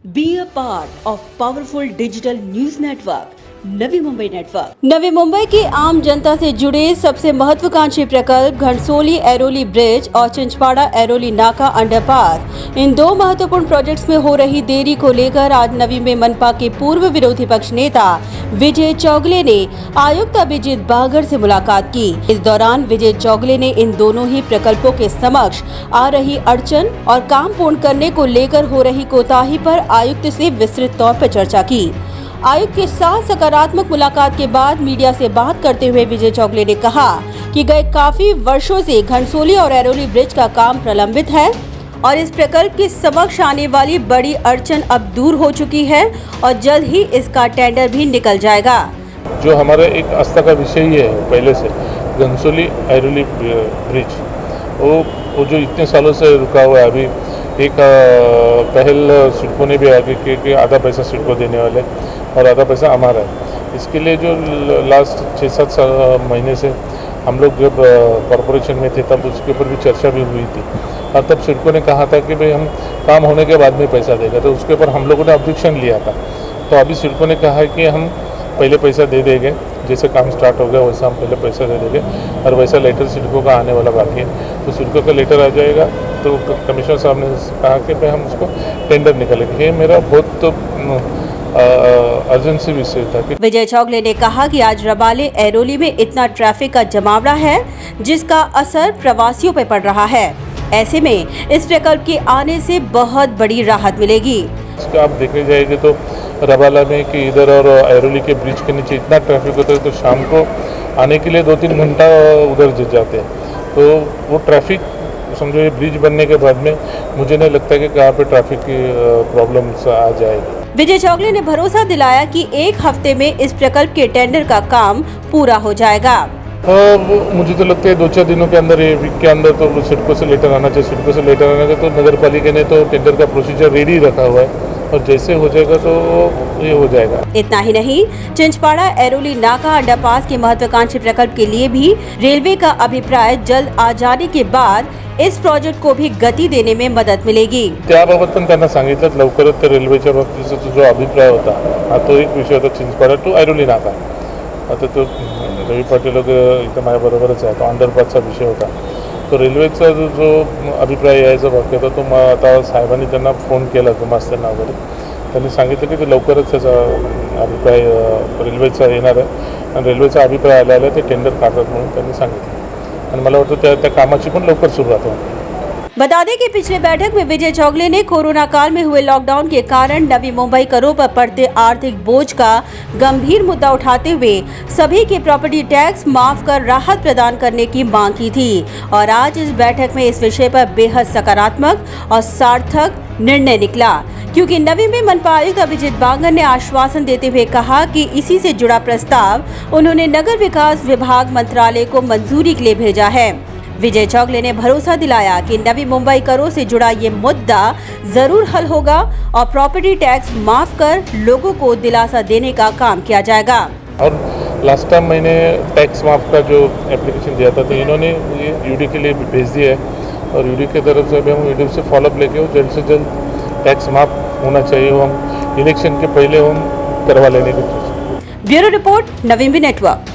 Be a part of powerful digital news network, Navi Mumbai network. Navi Mumbai की आम जनता से जुड़े सबसे महत्वाकांक्षी प्रकल्प घनसोली एरोली ब्रिज और चिंचपाड़ा एरोली नाका अंडरपास, इन दो महत्वपूर्ण प्रोजेक्ट्स में हो रही देरी को लेकर आज नवी में मनपा के पूर्व विरोधी पक्ष नेता विजय चौगले ने आयुक्त अभिजीत बागर से मुलाकात की। इस दौरान विजय चौगले ने इन दोनों ही प्रकल्पों के समक्ष आ रही अड़चन और काम पूर्ण करने को लेकर हो रही कोताही पर आयुक्त से विस्तृत तौर पर चर्चा की। आयुक्त के साथ सकारात्मक मुलाकात के बाद मीडिया से बात करते हुए विजय चौगले ने कहा कि गए काफी वर्षों से घनसोली और एरोली ब्रिज का काम प्रलंबित है और इस प्रकल्प के समक्ष आने वाली बड़ी अड़चन अब दूर हो चुकी है और जल्द ही इसका टेंडर भी निकल जाएगा। जो हमारा एक आस्था का विषय ही है पहले से, घनसोली एरोली ब्रिज, वो जो इतने सालों से रुका हुआ है। अभी एक पहल सिडको ने भी आगे की कि आधा पैसा सिडको देने वाले और आधा पैसा हमारा है। इसके लिए जो लास्ट 6-7 महीने से हम लोग जब कॉरपोरेशन में थे तब उसके ऊपर भी चर्चा भी हुई थी और तब सिडको ने कहा था कि भाई हम काम होने के बाद में पैसा देगा, तो उसके ऊपर हम लोगों ने ऑब्जेक्शन लिया था। तो अभी सिडको ने कहा है कि हम पहले पैसा दे देंगे, जैसे काम स्टार्ट हो गया वैसा हम पहले पैसा दे देंगे और वैसा लेटर सिडको का आने वाला बाकी है। तो सिडको का लेटर आ जाएगा तो कमिश्नर साहब ने कहा कि भाई हम उसको टेंडर निकालेंगे। ये मेरा बहुत अर्जेंसी विषय था। विजय चौगले ने कहा कि आज रबाले एरोली में इतना ट्रैफिक का जमावड़ा है जिसका असर प्रवासियों पर पड़ रहा है। ऐसे में इस प्रकल्प के आने से बहुत बड़ी राहत मिलेगी। आप देखने जाएंगे तो रबाला में कि इधर और एरोली के ब्रिज के नीचे इतना ट्रैफिक होता है तो शाम को आने के लिए 2-3 घंटा उधर जाते हैं। तो वो ट्रैफिक समझो ये ब्रिज बनने के बाद में मुझे नहीं लगता कि कहाँ पे ट्रैफिक की प्रॉब्लम्स आ जाएगी। विजय चौगले ने भरोसा दिलाया कि 1 हफ्ते में इस प्रकल्प के टेंडर का काम पूरा हो जाएगा। मुझे तो लगता है 2-4 दिनों के अंदर, ये वीक के अंदर तो सिडको से लेटर आना चाहिए। सिडको से लेटर आना चाहिए तो नगर पालिका ने तो टेंडर का प्रोसीजर रेडी रखा हुआ है और जैसे हो जाएगा तो ये हो जाएगा। इतना ही नहीं, चिंचपाड़ा एरोली नाका अंडरपास के महत्वाकांक्षी प्रकल्प के लिए भी रेलवे का अभिप्राय जल्द आ जाने के बाद इस प्रोजेक्ट को भी गति देने में मदद मिलेगी। त्याबाबत पण त्यांना सांगितलं लवकरच ते रेल्वेच्या बाबतीचा जो अभिप्राय होता हा तो एक विषय होता चिंचपाड़ा टू एरोली नाका। आता तो रवी पाटील इथं माझ्याबरोबरच आहे, तो अंडरपासचा विषय होता। तो रेल्वेचा जो अभिप्राय यायचा बाकी होता तो आता साहेबांनी त्यांना फोन केला गुमास्त्यांना वगैरे, त्यांनी सांगितलं की ते लवकरच त्याचा अभिप्राय रेल्वेचा येणार आहे आणि रेल्वेचा अभिप्राय आला ते टेंडर काढतात म्हणून त्यांनी सांगितलं आणि मला वाटतं त्या कामाची पण लवकर सुरुवात होईल। बता दें कि पिछले बैठक में विजय चौगले ने कोरोना काल में हुए लॉकडाउन के कारण नवी मुंबई करों पर पड़ते आर्थिक बोझ का गंभीर मुद्दा उठाते हुए सभी के प्रॉपर्टी टैक्स माफ कर राहत प्रदान करने की मांग की थी और आज इस बैठक में इस विषय पर बेहद सकारात्मक और सार्थक निर्णय निकला, क्योंकि नवी में मनपा आयुक्त अभिजीत बागर ने आश्वासन देते हुए कहा कि इसी से जुड़ा प्रस्ताव उन्होंने नगर विकास विभाग मंत्रालय को मंजूरी के लिए भेजा है। विजय चौगले ने भरोसा दिलाया कि नवी मुंबई करों से जुड़ा ये मुद्दा जरूर हल होगा और प्रॉपर्टी टैक्स माफ कर लोगों को दिलासा देने का काम किया जाएगा। और लास्ट टाइम मैंने टैक्स माफ का जो एप्लीकेशन दिया था तो इन्होंने ये यूडी के लिए भेज दिया है और यूडी की तरफ से भी हम यूडी से फॉलोअप लेके वो जल्द से जल्द टैक्स माफ होना चाहिए, वो हम इलेक्शन के पहले हम करवा लेने की। Bureau report, Navi Mumbai network.